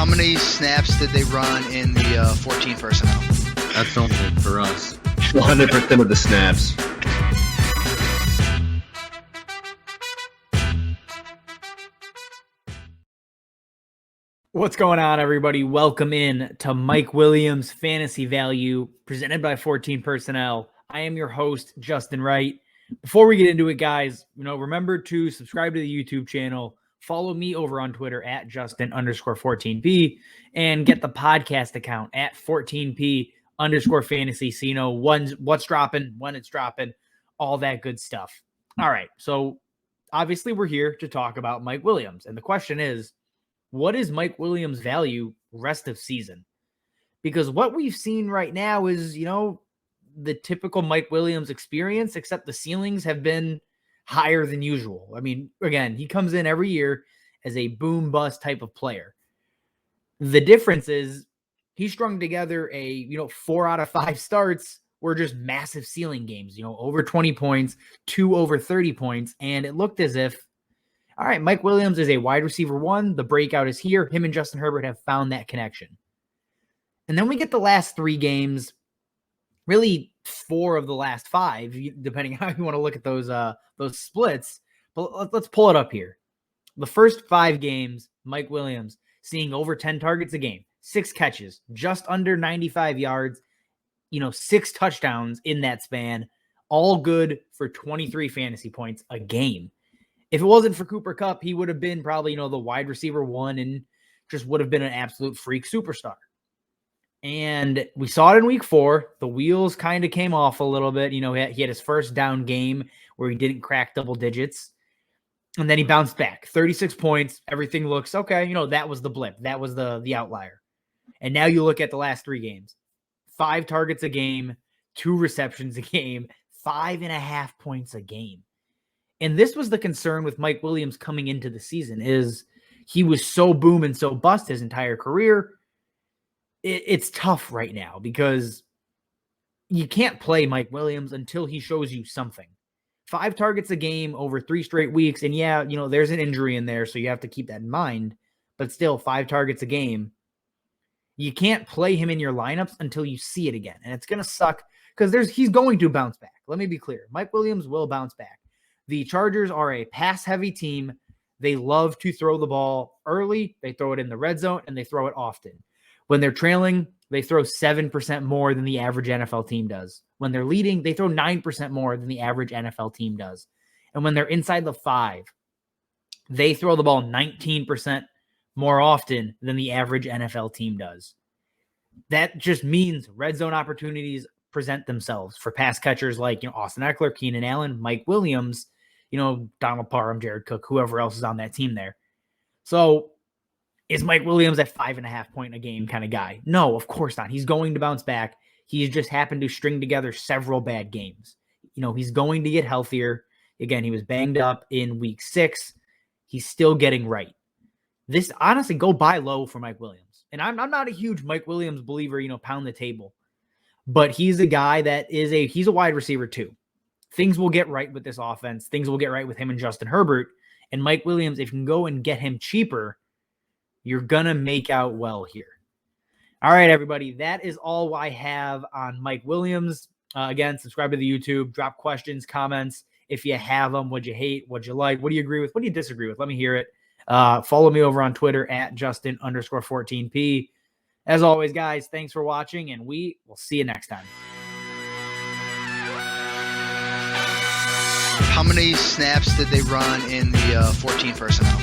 How many snaps did they run in the 14 personnel? That's only for us. 100% of the snaps. What's going on, everybody? Welcome in to Mike Williams Fantasy Value, presented by 14 Personnel. I am your host, Justin Wright. Before we get into it, guys, remember to subscribe to the YouTube channel, follow me over on Twitter at Justin_14P, and get the podcast account at 14P_fantasy. So you know what's dropping, when it's dropping, all that good stuff. All right, so obviously we're here to talk about Mike Williams, and the question is, what is Mike Williams' value rest of season? Because what we've seen right now is, the typical Mike Williams experience, except the ceilings have been higher than usual. I mean, again, he comes in every year as a boom bust type of player. The difference is he strung together 4 out of 5 starts were just massive ceiling games, over 20 points, 2 over 30 points. And it looked as if, all right, Mike Williams is a wide receiver 1. The breakout is here. Him and Justin Herbert have found that connection. And then we get the last 3 games, really 4 of the last 5, depending on how you want to look at those splits. But let's pull it up here. The first 5 games, Mike Williams seeing over 10 targets a game, 6 catches, just under 95 yards, 6 touchdowns in that span, all good for 23 fantasy points a game. If it wasn't for Cooper Kupp, he would have been probably, the wide receiver 1 and just would have been an absolute freak superstar. And we saw it in week 4. The wheels kind of came off a little bit. He had his first down game where he didn't crack double digits. And then he bounced back. 36 points. Everything looks okay. That was the blip. That was the outlier. And now you look at the last 3 games. 5 targets a game, 2 receptions a game, 5.5 points a game. And this was the concern with Mike Williams coming into the season, is he was so boom and so bust his entire career. It's tough right now because you can't play Mike Williams until he shows you something. 5 targets a game over 3 straight weeks. And yeah, there's an injury in there, so you have to keep that in mind. But still, 5 targets a game. You can't play him in your lineups until you see it again. And it's going to suck because he's going to bounce back. Let me be clear. Mike Williams will bounce back. The Chargers are a pass-heavy team. They love to throw the ball early. They throw it in the red zone, and they throw it often. When they're trailing, they throw 7% more than the average NFL team does. When they're leading, they throw 9% more than the average NFL team does. And when they're inside the 5, they throw the ball 19% more often than the average NFL team does. That just means red zone opportunities present themselves for pass catchers like, Austin Eckler, Keenan Allen, Mike Williams, Donald Parham, Jared Cook, whoever else is on that team there. So is Mike Williams a 5.5 point a game kind of guy? No, of course not. He's going to bounce back. He's just happened to string together several bad games. He's going to get healthier. Again, he was banged up in week 6. He's still getting right. This, honestly, go buy low for Mike Williams. And I'm not a huge Mike Williams believer, pound the table. But he's a guy that he's a wide receiver too. Things will get right with this offense. Things will get right with him and Justin Herbert. And Mike Williams, if you can go and get him cheaper, you're going to make out well here. All right, everybody. That is all I have on Mike Williams. Again, subscribe to the YouTube. Drop questions, comments. If you have them, what'd you hate? What'd you like? What do you agree with? What do you disagree with? Let me hear it. Follow me over on Twitter at Justin_14P. As always, guys, thanks for watching, and we will see you next time. How many snaps did they run in the 14 personnel?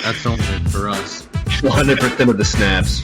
That's only for us. 100% of the snaps.